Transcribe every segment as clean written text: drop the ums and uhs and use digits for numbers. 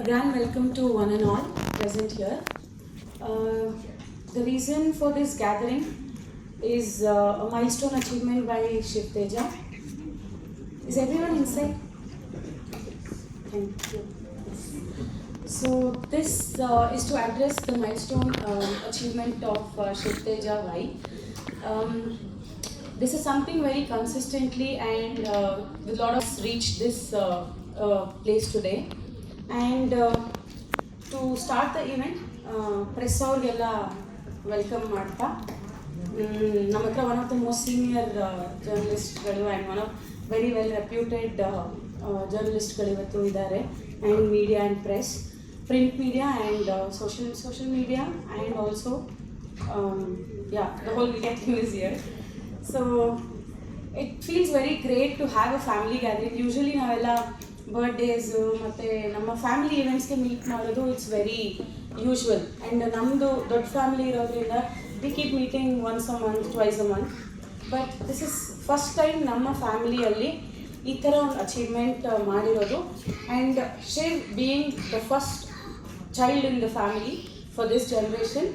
A grand welcome to one and all present here. The reason for this gathering is a milestone achievement by Shiv Teja. Is everyone inside? Thank you. So this is to address the milestone achievement of Shiv Teja Vai. This is something very consistently and with a lot of us reached this place today. And to start the event, press ಅವ್ರಿಗೆಲ್ಲ welcome ಮಾಡ್ತಾ ನಮ್ಮ ಹತ್ರ one of the most senior ಜರ್ನಲಿಸ್ಟ್ಗಳು and one of very well reputed ಜರ್ನಲಿಸ್ಟ್ಗಳು ಇವತ್ತು ಇದ್ದಾರೆ and media and press print media and social media and also the whole media team is here. So it feels very great to have a family gathering. Usually ನಾವೆಲ್ಲ birthdays ಮತ್ತು ನಮ್ಮ family ಇವೆಂಟ್ಸ್ಗೆ meet ಮಾಡೋದು it's very usual and ನಮ್ಮದು ದೊಡ್ಡ family ಇರೋದ್ರಿಂದ we keep meeting once a month twice a month but this is first time ನಮ್ಮ ಫ್ಯಾಮಿಲಿಯಲ್ಲಿ ಈ ಥರ ಒಂದು ಅಚೀವ್ಮೆಂಟ್ ಮಾಡಿರೋದು and Shiv being the first child in the family for this generation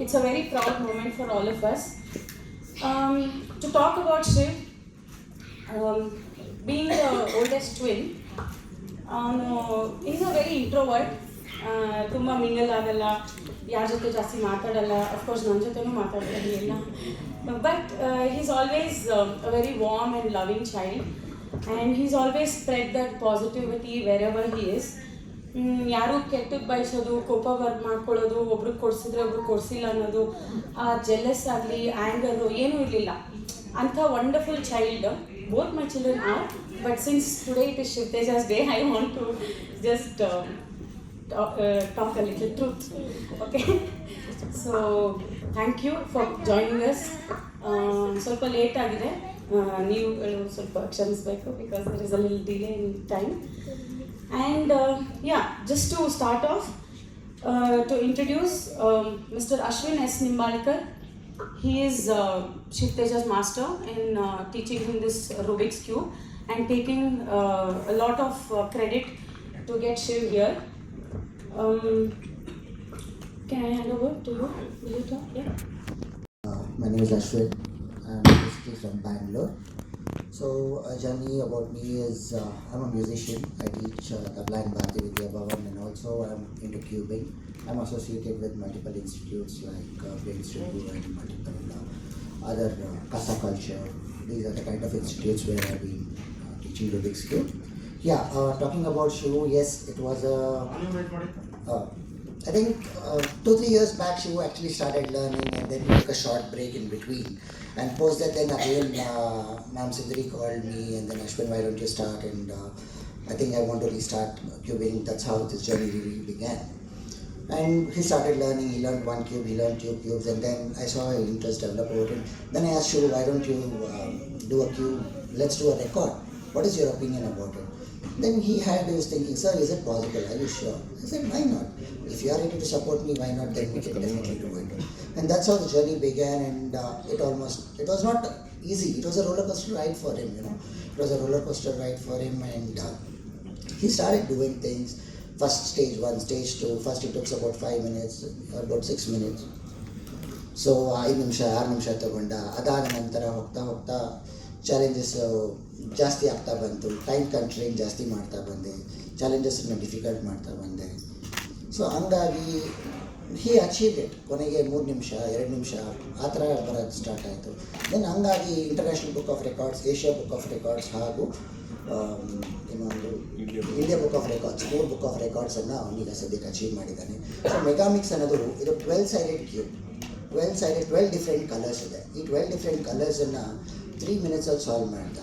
it's a very proud moment for all of us. To talk about Shiv, being the oldest twin, he's a very introvert. ತುಂಬ mingle ಆಗಲ್ಲ, ಯಾರ ಜೊತೆ ಜಾಸ್ತಿ ಮಾತಾಡಲ್ಲ, of course ನನ್ನ ಜೊತೆನೂ ಮಾತಾಡೋದಿಲ್ಲ. But he's always a very warm and loving child and he's always spread that positivity wherever he is. ಯಾರು ಕೆಟ್ಟದ್ದು ಬಯಸೋದು, ಕೋಪ ಮಾಡ್ಕೊಳ್ಳೋದು, ಒಬ್ರಿಗೆ ಕೊಡಿಸಿದ್ರೆ ಒಬ್ರಿಗೆ ಕೊಡಿಸಿಲ್ಲ ಅನ್ನೋದು, ಆ ಜೆಲಸ್ ಆಗಲಿ ಆ್ಯಂಗರು ಏನೂ ಇರಲಿಲ್ಲ. ಅಂಥ wonderful child both my children are. But since today it is Shiv Tejas day, I want to just talk a little truth. Okay, so thank you for joining us. ಸ್ವಲ್ಪ ಲೇಟ್ ಆಗಿದೆ, ನೀವು ಸ್ವಲ್ಪ ಕ್ಷಮಿಸಬೇಕು because there is a little delay in time. And just to start off, to introduce Mr. Ashwin S. Nimbalkar. He is Shiv Teja's master in teaching him this Rubik's Cube and taking a lot of credit to get Shiv here. Can I hand over to you? Will you talk? Yeah. My name is Ashwin. I'm basically from Bangalore. So a journey about me is I'm a musician. I teach tabla and Bharati Vidya Bhavan and also I'm into cubing. I'm associated with multiple institutes like Brain Studio and multiple other Casa Culture. These are the kind of institutes where I've been teaching Rubik's Cube. Talking about Shiv, yes, it was I think 2-3 years back Shiv actually started learning and then he took a short break in between. And post that then again Ma'am Sindri called me and then Ashwin, why don't you start, and I think I want to restart cubing. That's how this journey really began. And he started learning, he learned one cube, he learned 2 cubes, and then I saw an interest develop over it. Then I asked Shiv, why don't you do a cube, let's do a record, what is your opinion about it? Then he was thinking, sir, is it possible, are you sure? I said, why not? If you are ready to support me, why not? Then we can definitely do it. And that's how the journey began. And it was not easy. It was a roller coaster ride for him, It was a roller coaster ride for him, and he started doing things. First stage 1, stage 2. First it took about 5 minutes, about 6 minutes. So 5 ನಿಮಿಷ 6 ನಿಮಿಷ ತಗೊಂಡ. ಅದಾದ ನಂತರ ಹೋಗ್ತಾ challenges ಜಾಸ್ತಿ ಆಗ್ತಾ ಬಂತು. Time ಕಂಟ್ರೈನ್ ಜಾಸ್ತಿ ಮಾಡ್ತಾ ಬಂದೆ, ಚಾಲೆಂಜಸ್ನ ಡಿಫಿಕಲ್ಟ್ ಮಾಡ್ತಾ ಬಂದೆ. ಸೊ ಹಂಗಾಗಿ ಹಿ ಅಚೀವ್ಡ್ ಇಟ್. ಕೊನೆಗೆ 3 ನಿಮಿಷ 2 ನಿಮಿಷ ಆ ಥರ ಬರೋದು ಸ್ಟಾರ್ಟ್ ಆಯಿತು. ದೆನ್ ಹಂಗಾಗಿ international book of records, Asia book of records ಹಾಗೂ ಇನ್ನೊಂದು India book of records, 3 book of ರೆಕಾರ್ಡ್ಸನ್ನು ಅವನೀಗ ಸದ್ಯಕ್ಕೆ ಅಚೀವ್ ಮಾಡಿದ್ದಾನೆ. ಸೊ ಮೆಗಾಮಿಕ್ಸ್ ಅನ್ನೋದು ಇದು 12 ಸೈಡೆಡ್ ಕ್ಯೂಬ್, 12 ಡಿಫ್ರೆಂಟ್ ಕಲರ್ಸ್ ಇದೆ. ಈ 12 ಡಿಫ್ರೆಂಟ್ ಕಲರ್ಸನ್ನು 3 ಮಿನಿಟ್ಸಲ್ಲಿ ಸಾಲ್ವ್ ಮಾಡ್ದ.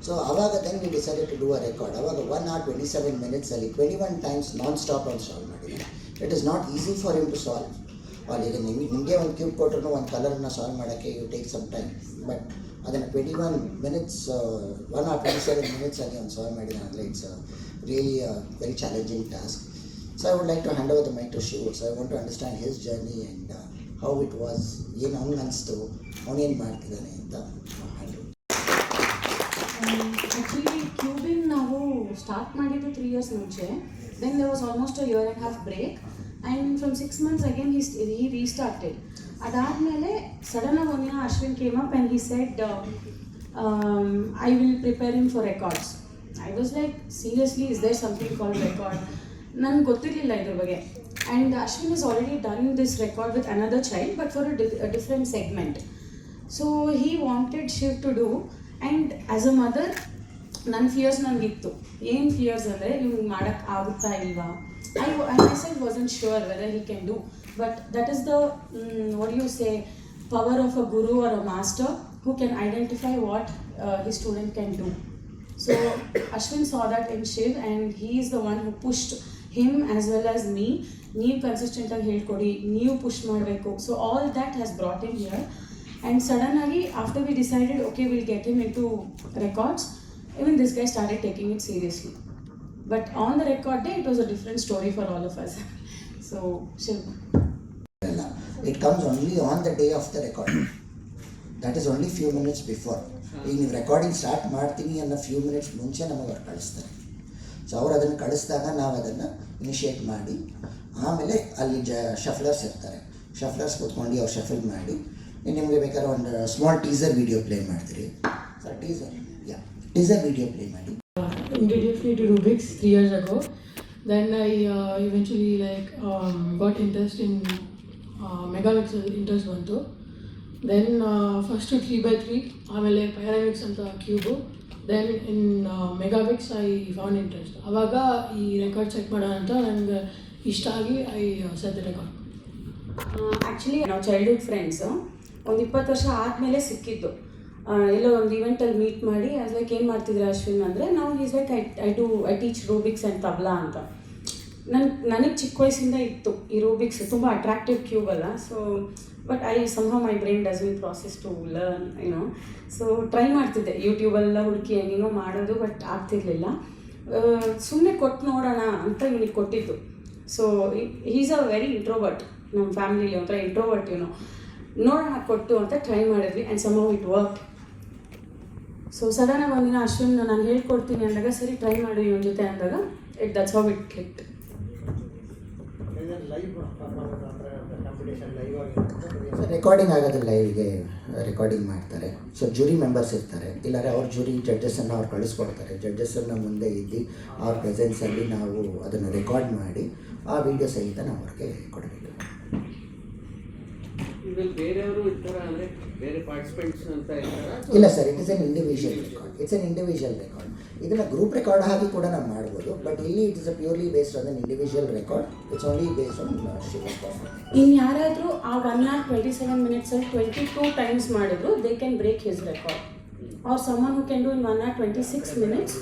ಸೊ ಆವಾಗ then we decided to do a record. ಆವಾಗ 1 hour 27 minutesಲ್ಲಿ 21 times ನಾನ್ ಸ್ಟಾಪ್ ಅವ್ನು ಸಾಲ್ವ್ ಮಾಡಿದ್ದಾನೆ. It is not easy for him to solve. ಈಗ ನಿಮಗೆ ಒಂದು ಕ್ಯೂಬ್ ಕೊಟ್ಟರು ಒಂದು ಕಲರನ್ನು ಸಾಲ್ವ್ ಮಾಡೋಕ್ಕೆ you take some time, but ಅದನ್ನು 21 minutes 1 hour 27 minutesಲ್ಲಿ ಅವ್ನು ಸಾಲ್ವ್ ಮಾಡಿದ್ದಾನೆ ಅಂದರೆ it's really very challenging task. So I would like to hand over the mic to Shiv. So I want to understand his journey and how it was, ಏನು ಅವ್ನಿಗೆ ಅನಿಸ್ತು, ಅವನೇನು ಮಾಡ್ತಿದ್ದಾನೆ ಅಂತ. ಆ್ಯಕ್ಚುಲಿ ಕ್ಯೂಬಿಂಗ್ ನಾವು ಸ್ಟಾರ್ಟ್ ಮಾಡಿದ್ದು 3 years ಮುಂಚೆ. Then there was almost a 1.5 year break and from 6 months again he restarted. ಅದಾದಮೇಲೆ ಸಡನ್ನಾಗಿ ಒಂದಿನ Ashwin came up and he said I will prepare him for records. I was like, seriously, is there something called record? ನನಗೆ ಗೊತ್ತಿರಲಿಲ್ಲ ಇದ್ರ ಬಗ್ಗೆ. And Ashwin has already done this record with another child but for a different segment. So he wanted Shiv to do, and as a mother ನನ್ನ fierce ನನಗಿತ್ತು. ಏನು fierce ಅಂದರೆ ಇವ್ನಿಗೆ ಮಾಡೋಕ್ಕೆ ಆಗುತ್ತಾ ಇಲ್ವಾ. I myself wasn't sure whether he can do, but that is the what do you say, power of a guru or a master who can identify what his student can do. So Ashwin saw that in Shiv and he is the one who pushed him as well as me. ನೀವು ಕನ್ಸಿಸ್ಟೆಂಟಾಗಿ ಹೇಳ್ಕೊಡಿ, ನೀವು push ಮಾಡಬೇಕು. So all that has brought in here. And ಸಡನ್ನಾಗಿ after we decided okay will get him in to records, even this guy started taking it seriously. But on the record day, it was a different story for all of us. So, Shiv. It comes only on the day of the recording. That is only few minutes before. ಈಗ ನೀವು recording start ಮಾಡ್ತೀನಿ ಅನ್ನೋ few minutes ಮುಂಚೆ ನಮಗೆ ಅವ್ರು ಕಳಿಸ್ತಾರೆ. So ಅವ್ರು ಅದನ್ನು ಕಳಿಸಿದಾಗ ನಾವು ಅದನ್ನು ಇನಿಷಿಯೇಟ್ ಮಾಡಿ ಆಮೇಲೆ ಅಲ್ಲಿ ಶಫ್ಲರ್ಸ್ ಇರ್ತಾರೆ. ಶಫ್ಲರ್ಸ್ ಕೂತ್ಕೊಂಡು ಅವ್ರು ಶಫಲ್ ಮಾಡಿ ನಿಮಗೆ ಬೇಕಾದ್ರೆ ಒಂದು ಸ್ಮಾಲ್ ಟೀಸರ್ ವಿಡಿಯೋ ಪ್ಲೇ ಮಾಡ್ತೀರಿ. ಸರ್ ಟೀಸರ್ ವಿಡಿಯೋ ಪ್ಲೇ ಮಾಡಿ. Introduced me to Rubik's 3 years ago. Then I eventually got interest in Megavix interest ಬಂತು. Then first 3x3, ಆಮೇಲೆ Pyramix ಅಂತ cube. Then in Megavix I found interest. ಆವಾಗ ಈ record check ಮಾಡೋಣ ಅಂತ ನನಗೆ ಇಷ್ಟ ಆಗಿ I set the record. Actually ನಾವು ಚೈಲ್ಡ್ಹುಡ್ ಫ್ರೆಂಡ್ಸು ಒಂದು 20 ವರ್ಷ ಆದಮೇಲೆ ಸಿಕ್ಕಿದ್ದು. ಎಲ್ಲೋ ಒಂದು ಇವೆಂಟಲ್ಲಿ ಮೀಟ್ ಮಾಡಿ ಲೈಕ್ ಏನು ಮಾಡ್ತಿದ್ರೆ ಅಶ್ವಿನ್ ಅಂದರೆ ನಾವು is like I teach Rubik's and tabla ಅಂತ. ನನಗೆ ಚಿಕ್ಕ ವಯಸ್ಸಿಂದ ಇತ್ತು ಈ ರೂಬಿಕ್ಸ್, ತುಂಬ ಅಟ್ರಾಕ್ಟಿವ್ ಕ್ಯೂಬ್ ಅಲ್ಲ. So but somehow my brain doesn't process to learn, so try ಮಾಡ್ತಿದ್ದೆ ಯೂಟ್ಯೂಬೆಲ್ಲ ಹುಡುಕಿ ಹೆಂಗೋ ಮಾಡೋದು, ಬಟ್ ಆಗ್ತಿರ್ಲಿಲ್ಲ. ಸುಮ್ಮನೆ ಕೊಟ್ಟು ನೋಡೋಣ ಅಂತ ಇವನಿಗೆ ಕೊಟ್ಟಿದ್ದು. So is a very introvert, ನಮ್ಮ ಫ್ಯಾಮಿಲಿಲಿ ಒಂಥರ ಇಂಟ್ರೋವರ್ಟ್ ನೋಡೋಣ ಕೊಟ್ಟು ಅಂತ ಟ್ರೈ ಮಾಡಿದ್ವಿ and somehow it worked. So ಸಡನ್ನಾಗಿ ಒಂದಿನ ಅಶ್ವಿನ್ ನಾನು ಹೇಳ್ಕೊಡ್ತೀನಿ ಅಂದಾಗ ಸರಿ ಟ್ರೈ ಮಾಡಿ ಇವನ ಜೊತೆ ಅಂದಾಗ that's how it clicked. Recording ಆಗೋದು ಲೈವ್ಗೆ ರೆಕಾರ್ಡಿಂಗ್ ಮಾಡ್ತಾರೆ. ಸೊ ಜೂರಿ ಮೆಂಬರ್ಸ್ ಇರ್ತಾರೆ, ಇಲ್ಲಾರೆ ಅವ್ರ ಜೂರಿ ಜಡ್ಜಸ್ಸನ್ನು ಅವ್ರು ಕಳಿಸ್ಕೊಡ್ತಾರೆ. ಜಡ್ಜಸ್ಸನ್ನು ಮುಂದೆ ಇದ್ದು ಅವ್ರ ಪ್ರೆಸೆನ್ಸಲ್ಲಿ ನಾವು ಅದನ್ನು ರೆಕಾರ್ಡ್ ಮಾಡಿ ಆ ವಿಡಿಯೋ ಸಹಿತ ನಾವು ಅವ್ರಿಗೆ ಕೊಡಬೇಕು. ಬೇರೆಯವರು ಇರ್ತಾರ ಅಂದರೆ ಬೇರೆ ಪಾರ್ಟಿಸಿಪೆಂಟ್ಸ್ ಅಂತ ಇಲ್ಲ sir, it is an individual record. It's an individual record. ಇದನ್ನು ಗ್ರೂಪ್ ರೆಕಾರ್ಡ್ ಆಗಿ ಕೂಡ ನಾವು ಮಾಡ್ಬೋದು, ಬಟ್ ಇಲ್ಲಿ it is a purely based on an individual record. It's only based on Shiv's performance. ಇನ್ನು ಯಾರಾದರೂ ಆ 1 hour 27 minutes 22 times ಮಾಡಿದ್ರು they can break his record. Or someone who can do in 1 hour 26 minutes,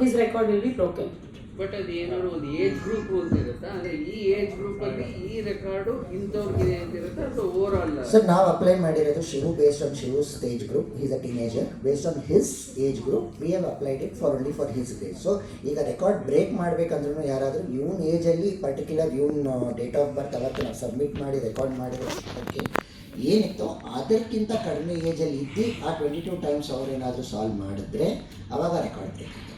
his record will be broken. But ಅದು ಏನಾದ್ರು ಒಂದು age group ಅಂತ ಇರುತ್ತಾ, ಅಂದರೆ ಈ ಏಜ್ ಗ್ರೂಪಲ್ಲಿ ಈ ರೆಕಾರ್ಡು ಇಂಥವ್ರಿಗೆ ಇರುತ್ತೆ ಅಥವಾ ಓವರ್ ಆಲ್? ಸರ್ ನಾವು ಅಪ್ಲೈ ಮಾಡಿರೋದು Shivu based on Shivu's age group. Is a teenager. Based on his age group we have applied it for only for his age. So ಈಗ ರೆಕಾರ್ಡ್ ಬ್ರೇಕ್ ಮಾಡಬೇಕಂದ್ರೂ ಯಾರಾದರೂ ಇವನ್ ಏಜಲ್ಲಿ ಪರ್ಟಿಕ್ಯುಲರ್ ಇವನ್ ಡೇಟ್ ಆಫ್ ಬರ್ತ್ ಅವತ್ತು ನಾವು ಸಬ್ಮಿಟ್ ಮಾಡಿ ರೆಕಾರ್ಡ್ ಮಾಡಿರೋದಕ್ಕೆ ಏನಿತ್ತೋ ಅದಕ್ಕಿಂತ ಕಡಿಮೆ ಏಜಲ್ಲಿ ಇದ್ದು ಆ 22 times ಅವರೇನಾದರೂ ಸಾಲ್ವ್ ಮಾಡಿದ್ರೆ ಅವಾಗ ರೆಕಾರ್ಡ್ ಬ್ರೇಕ್ ಆಗುತ್ತೆ.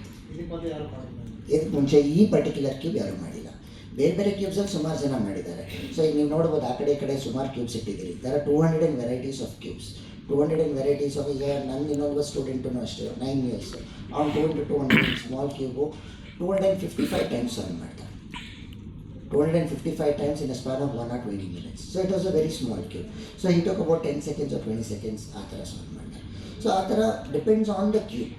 ಇದಕ್ಕೆ ಮುಂಚೆ ಈ ಪರ್ಟಿಕ್ಯುಲರ್ ಕ್ಯೂಬ್ ಯಾರೂ ಮಾಡಿಲ್ಲ. ಬೇರೆ ಬೇರೆ ಕ್ಯೂಬ್ಸಲ್ಲಿ ಸುಮಾರು ಜನ ಮಾಡಿದ್ದಾರೆ. ಸೊ ಈಗ ನೀವು ನೋಡ್ಬೋದು, ಆ ಕಡೆ ಸುಮಾರು ಕ್ಯೂಬ್ಸ್ ಇಟ್ಟಿದ್ದೀರಿ. There are 200 varieties of cubes. 200 varieties of. ಈಗ ನನ್ನ ಇನ್ನೊಂದು ಸ್ಟೂಡೆಂಟೂ ಅಷ್ಟೇ 9 years. ಅವ್ನು 200 ಸ್ಮಾಲ್ ಕ್ಯೂಬು 255 times ಸಾಲ್ವ್ ಮಾಡ್ತಾರೆ. 255 times in a span of 1 or 20 minutes. So it was a very small cube. So he took about 10 seconds or 20 seconds ಆ ಥರ solve ಮಾಡ್ತಾರೆ. So ಆ ಥರ depends on the cube.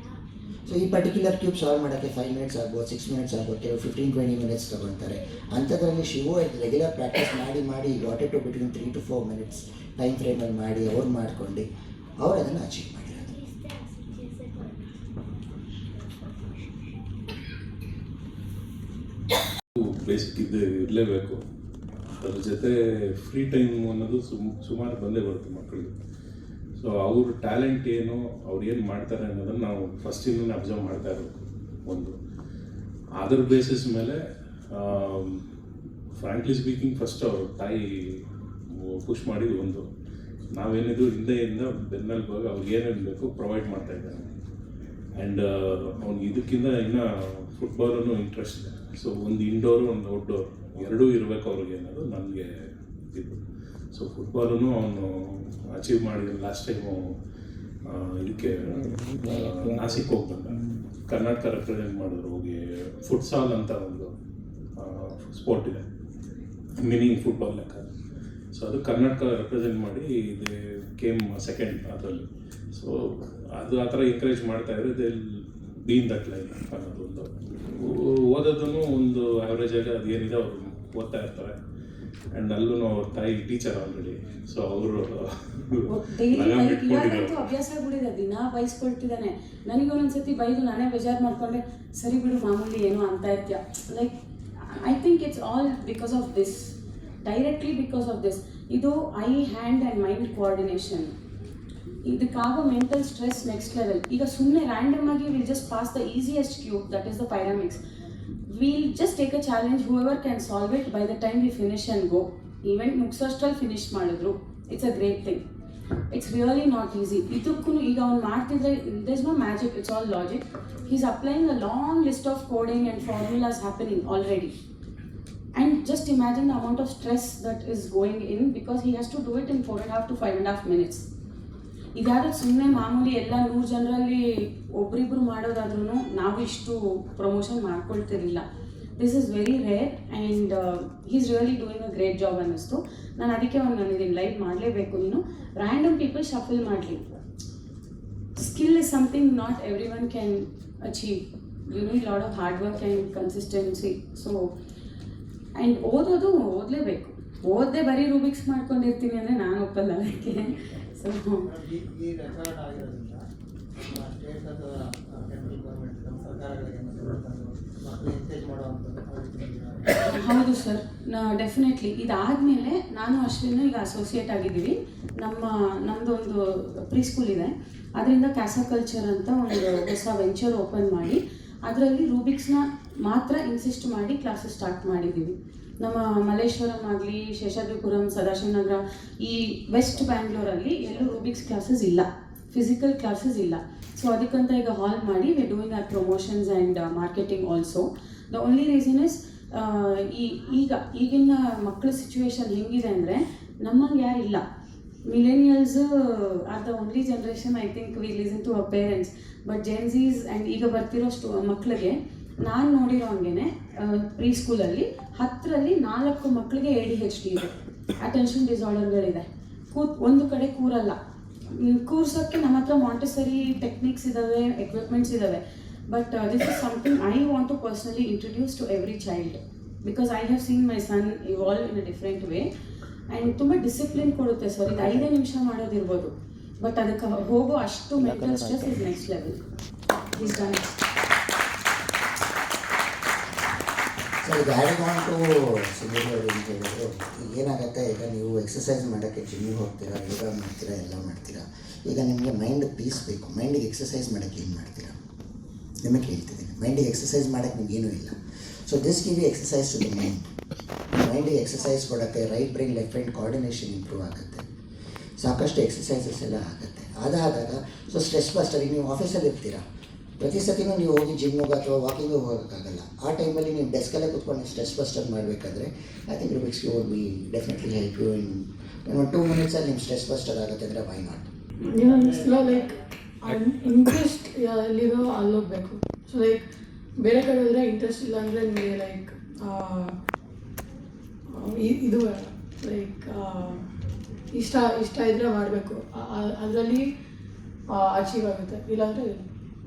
So ಈ particular cube solve ಮಾಡೋಕ್ಕೆ 5 minutes ಆಗ್ಬೋದು, 6 minutes ಆಗ್ಬೋದು, ಕೆಲವು 15-20 minutes ತೊಗೊಳ್ತಾರೆ. ಅಂಥದ್ರಲ್ಲಿ ಶಿವು ರೆಗ್ಯುಲರ್ ಪ್ರಾಕ್ಟೀಸ್ ಮಾಡಿ got it to between 3 to 4 minutes time ಫ್ರೇಮಲ್ಲಿ ಮಾಡಿ ಅವ್ರು ಮಾಡ್ಕೊಂಡು ಅವ್ರು ಅದನ್ನು ಅಚೀವ್ ಮಾಡಿರೋದು. ಬೇಸಿಕ್ ಇರಲೇಬೇಕು. ಅದ್ರ ಜೊತೆ ಫ್ರೀ ಟೈಮ್ ಅನ್ನೋದು ಸುಮಾರು ಬಂದೇ ಬರುತ್ತೆ ಮಕ್ಕಳಿಗೆ. ಸೊ ಅವ್ರ ಟ್ಯಾಲೆಂಟ್ ಏನು, ಅವ್ರು ಏನು ಮಾಡ್ತಾರೆ ಅನ್ನೋದನ್ನು ನಾವು ಫಸ್ಟಿಂದನೇ ಅಬ್ಸರ್ವ್ ಮಾಡ್ತಾ ಇರಬೇಕು. ಒಂದು ಅದರ ಬೇಸಿಸ್ ಮೇಲೆ ಫ್ರಾಂಕ್ಲಿ ಸ್ಪೀಕಿಂಗ್ ಫಸ್ಟ್ ಅವ್ರ ತಾಯಿ ಪುಷ್ ಮಾಡಿದ್ದು ಒಂದು. ನಾವೇನಿದ್ರು ಹಿಂದೆಯಿಂದ ಬೆನ್ನಲ್ಲಿ ಹೋಗಿ ಅವ್ರಿಗೆ ಏನೇನು ಬೇಕು ಪ್ರೊವೈಡ್ ಮಾಡ್ತಾ ಇದ್ದಾರೆ. ಆ್ಯಂಡ್ ಅವ್ನಿಗೆ ಇದಕ್ಕಿಂತ ಇನ್ನೂ ಫುಟ್ಬಾಲೂ ಇಂಟ್ರೆಸ್ಟ್ ಇದೆ. ಸೊ ಒಂದು ಇಂಡೋರು ಒಂದು ಔಟ್ಡೋರ್ ಎರಡೂ ಇರಬೇಕು ಅವ್ರಿಗೆ ಅನ್ನೋದು ನನಗೆ ಇದು. ಸೊ ಫುಟ್ಬಾಲೂ ಅವನು ಅಚೀವ್ ಮಾಡಿದ. ಲಾಸ್ಟ್ ಟೈಮು ಇದಕ್ಕೆ ನಾಸಿಕ್ ಹೋಗಿ ಬಂದ, ಕರ್ನಾಟಕ ರೆಪ್ರೆಸೆಂಟ್ ಮಾಡಿದ್ರು ಹೋಗಿ. ಫುಟ್ಸಾಲ್ ಅಂತ ಒಂದು ಸ್ಪೋರ್ಟ್ ಇದೆ, ಮಿನಿ ಫುಟ್ಬಾಲ್ ಲೆಕ್ಕ. ಸೊ ಅದು ಕರ್ನಾಟಕ ರೆಪ್ರೆಸೆಂಟ್ ಮಾಡಿ ಇದು ಕೇಮ್ ಸೆಕೆಂಡ್ ಅದರಲ್ಲಿ. ಸೊ ಅದು ಆ ಥರ ಎಂಕರೇಜ್ ಮಾಡ್ತಾಯಿದ್ರೆ ದೇ ಬೀನ್ ದಟ್ ಲೈನ್ ಅನ್ನೋದು ಒಂದು. ಓದೋದೂ ಒಂದು ಆ್ಯಾವ್ರೇಜ್ ಆಗಿ ಅದು ಏನಿದೆ ಅವರು ಓದ್ತಾ ಇರ್ತಾರೆ. ಆ್ಯಂಡ್ ಅಲ್ಲೂ ಅವ್ರ ತಾಯಿ ಟೀಚರ್ ಆಲ್ರೆಡಿ. ಸೊ ಅವರು ಇವಾಗಂತೂ ಅಭ್ಯಾಸ ಆಗ್ಬಿಟ್ಟಿದೆ, ದಿನ ಬೈಸ್ಕೊಳ್ತಿದ್ದಾನೆ. ನನಗೆ ಒಂದೊಂದ್ಸತಿ ಬೈದು ನಾನೇ ಬೇಜಾರು ಮಾಡ್ಕೊಂಡೆ, ಸರಿ ಬಿಡು ಮಾಮೂಲಿ ಏನೋ ಅಂತ ಇರ್ತೀಯ. Like I think it's all because of this, directly because of this. ಇದು eye hand and mind coordination. ಇದಕ್ಕಾಗೋ ಮೆಂಟಲ್ ಸ್ಟ್ರೆಸ್ ನೆಕ್ಸ್ಟ್ ಲೆವೆಲ್. ಈಗ ಸುಮ್ಮನೆ ರ್ಯಾಂಡಮ್ ಆಗಿ will just pass the easiest cube, that is the pyraminx. Will just take a challenge, whoever can solve it by the time we finish and go. Event ಮುಗಿಸೋಷ್ಟ್ರಲ್ಲಿ finish ಮಾಡಿದ್ರು, it's a great thing. It's really not easy. ಇದಕ್ಕೂ ಈಗ ಅವ್ನು ಮಾಡ್ತಿದ್ರೆ there is no magic, it's all logic. He is applying a long list of coding and formulas happening already. And just imagine the amount of stress that is going in because he has to do it in 4.5 to 5.5 minutes. ಇದಾದ್ರೆ ಸುಮ್ಮನೆ ಮಾಮೂಲಿ ಎಲ್ಲ 100 ಜನರಲ್ಲಿ ಒಬ್ರಿಬ್ರು ಮಾಡೋದಾದ್ರೂ ನಾವು ಇಷ್ಟು promotion ಮಾಡ್ಕೊಳ್ತಿರಲಿಲ್ಲ. This is very rare and he is really doing a great job ಅನ್ನಿಸ್ತು. ನಾನು ಅದಕ್ಕೆ ಒಂದು ನನಗೆ ಲೈವ್ ಮಾಡಲೇಬೇಕು. ನೀನು ರ್ಯಾಂಡಮ್ ಪೀಪಲ್ ಶಫಲ್ ಮಾಡಲಿ. Skill is something not everyone can achieve. You need lot of hard work and consistency. So and ಓದೋದು ಓದಲೇಬೇಕು. ಓದದೆ ಬರೀ ರೂಬಿಕ್ಸ್ ಮಾಡ್ಕೊಂಡಿರ್ತೀನಿ ಅಂದರೆ ನಾನು ಒಪ್ಪಲ್ಲ ಅದಕ್ಕೆ. ಸೊ ಈ ರೆಕಾರ್ಡ್ ಆಗಿರೋದ್ರಿಂದ ಸ್ಟೇಟ್ ಅಥವಾ ಸೆಂಟ್ರಲ್ ಗೌರ್ಮೆಂಟ್ ನಮ್ಮ ಸರ್ಕಾರಗಳಿಗೆ ಮಕ್ಕಳು ಎನ್ಕರೇಜ್ ಮಾಡುವಂಥದ್ದು. ಹೌದು ಸರ್, ಡೆಫಿನೆಟ್ಲಿ. ಇದಾದಮೇಲೆ ನಾನು ಅಶ್ವಿನ್ ಈಗ ಅಸೋಸಿಯೇಟ್ ಆಗಿದ್ದೀವಿ. ನಮ್ಮದೊಂದು ಪ್ರೀ ಸ್ಕೂಲ್ ಇದೆ, ಅದರಿಂದ ಕ್ಯಾಸಾ ಕಲ್ಚರ್ ಅಂತ ಒಂದು ಹೊಸ ವೆಂಚರ್ ಓಪನ್ ಮಾಡಿ ಅದರಲ್ಲಿ ರೂಬಿಕ್ಸ್ನ ಮಾತ್ರ ಇನ್ಸಿಸ್ಟ್ ಮಾಡಿ ಕ್ಲಾಸಸ್ ಸ್ಟಾರ್ಟ್ ಮಾಡಿದ್ದೀವಿ. ನಮ್ಮ ಮಲ್ಲೇಶ್ವರಂ ಆಗಲಿ, ಶೇಷಾದ್ರಿಪುರಂ, ಸದಾಶಿವನಗರ, ಈ ವೆಸ್ಟ್ ಬ್ಯಾಂಗ್ಳೂರಲ್ಲಿ ಎಲ್ಲೂ ರೂಬಿಕ್ಸ್ ಕ್ಲಾಸಸ್ ಇಲ್ಲ, ಫಿಸಿಕಲ್ ಕ್ಲಾಸಸ್ ಇಲ್ಲ. ಸೊ ಅದಕ್ಕಂತ ಈಗ ಹಾಲ್ ಮಾಡಿ we doing are promotions and marketing also. The only reason is ಈಗಿನ ಮಕ್ಕಳ ಸಿಚುವೇಶನ್ ಹೆಂಗಿದೆ ಅಂದರೆ ನಮ್ಮಂಗೆ ಯಾರಿಲ್ಲ. Millennials are the only generation I think we listen to our parents. But Gen Zs and ಈಗ ಬರ್ತಿರೋಷ್ಟು ಮಕ್ಕಳಿಗೆ ನಾನು ನೋಡಿರೋ ಹಂಗೆ ಪ್ರೀ ಸ್ಕೂಲಲ್ಲಿ 10ರಲ್ಲಿ 4 ಮಕ್ಕಳಿಗೆ ADHD ಇದೆ, ಅಟೆನ್ಷನ್ ಡಿಸಾರ್ಡರ್ಗಳಿದೆ. ಒಂದು ಕಡೆ ಕೂರಲ್ಲ. ಕೂರ್ಸೋಕ್ಕೆ ನಮ್ಮ ಹತ್ರ ಮಾಂಟೆಸರಿ ಟೆಕ್ನಿಕ್ಸ್ ಇದ್ದಾವೆ, ಎಕ್ವಿಪ್ಮೆಂಟ್ಸ್ ಇದ್ದಾವೆ. But this is something I want to personally introduce to every child because I have seen my son evolve in a different way. And ತುಂಬ ಡಿಸಿಪ್ಲಿನ್ ಕೊಡುತ್ತೆ ಸರ್. ಇದು 5 ನಿಮಿಷ ಮಾಡೋದಿರ್ಬೋದು, ಬಟ್ ಅದಕ್ಕೆ ಹೋಗೋ ಅಷ್ಟು mental stress is next level. Is done. So ಈಗ adding on to Sunil ಅವರು ಅಂತ ಹೇಳಿದ್ರು, ಈಗ ಏನಾಗುತ್ತೆ, ಈಗ ನೀವು ಎಕ್ಸಸೈಸ್ ಮಾಡೋಕ್ಕೆ ಜಿಮ್ಮಿಗೆ ಹೋಗ್ತೀರಾ, ಯೋಗ ಮಾಡ್ತೀರಾ, ಎಲ್ಲ ಮಾಡ್ತೀರಾ. ಈಗ ನಿಮಗೆ ಮೈಂಡ್ ಪೀಸ್ ಬೇಕು. ಮೈಂಡಿಗೆ ಎಕ್ಸಸೈಸ್ ಮಾಡೋಕ್ಕೆ ಏನು ಮಾಡ್ತೀರಾ? ನಿಮಗೆ ಹೇಳ್ತಿದ್ದೀನಿ, ಮೈಂಡಿಗೆ ಎಕ್ಸಸೈಸ್ ಮಾಡೋಕ್ಕೆ ನಿಮಗೇನೂ ಇಲ್ಲ. So this give you exercise to the mind. ಮೈಂಡಿಗೆ ಎಕ್ಸಸೈಸ್ ಕೊಡೋಕ್ಕೆ right brain left brain coordination improve ಆಗುತ್ತೆ. ಸಾಕಷ್ಟು ಎಕ್ಸಸೈಸಸ್ ಎಲ್ಲ ಆಗುತ್ತೆ. ಅದಾದಾಗ ಸೊ ಸ್ಟ್ರೆಸ್ ಬಸ್ಟರ್. ಈಗ ನೀವು ಆಫೀಸಲ್ಲಿ ಇರ್ತೀರಾ, ಪ್ರತಿ ಸತಿನೂ ನೀವು ಹೋಗಿ ಜಿಮ್ಮಿಗೆ ಅಥವಾ ವಾಕಿಂಗು ಹೋಗೋಕ್ಕಾಗಲ್ಲ. ಆ ಟೈಮಲ್ಲಿ ನೀವು ಡೆಸ್ಕಲ್ಲೇ ಕೂತ್ಕೊಂಡು ಸ್ಟ್ರೆಸ್ ಬಸ್ಟರ್ ಮಾಡಬೇಕಾದ್ರೆ I think Rubik's cube we definitely help you in 2 minutesಲ್ಲಿ ನಿಮ್ಮ ಸ್ಟ್ರೆಸ್ ಬಸ್ಟರ್ ಆಗುತ್ತೆ ಅಂದರೆ ವೈ ನಾಟ್? ಲೈಕ್ ಇಂಟ್ರೆಸ್ಟ್ ಎಲ್ಲಿರೋ ಅಲ್ಲಿ ಹೋಗಬೇಕು. ಸೊ ಲೈಕ್ ಬೇರೆ ಕಡೆ ಹೋದರೆ ಇಂಟ್ರೆಸ್ಟ್ ಇಲ್ಲ ಅಂದರೆ ನಿಮಗೆ ಲೈಕ್ ಇದು ಲೈಕ್ ಇಷ್ಟ ಇದ್ದರೆ ಮಾಡಬೇಕು, ಅದರಲ್ಲಿ ಅಚೀವ್ ಆಗುತ್ತೆ. ಇಲ್ಲಾಂದರೆ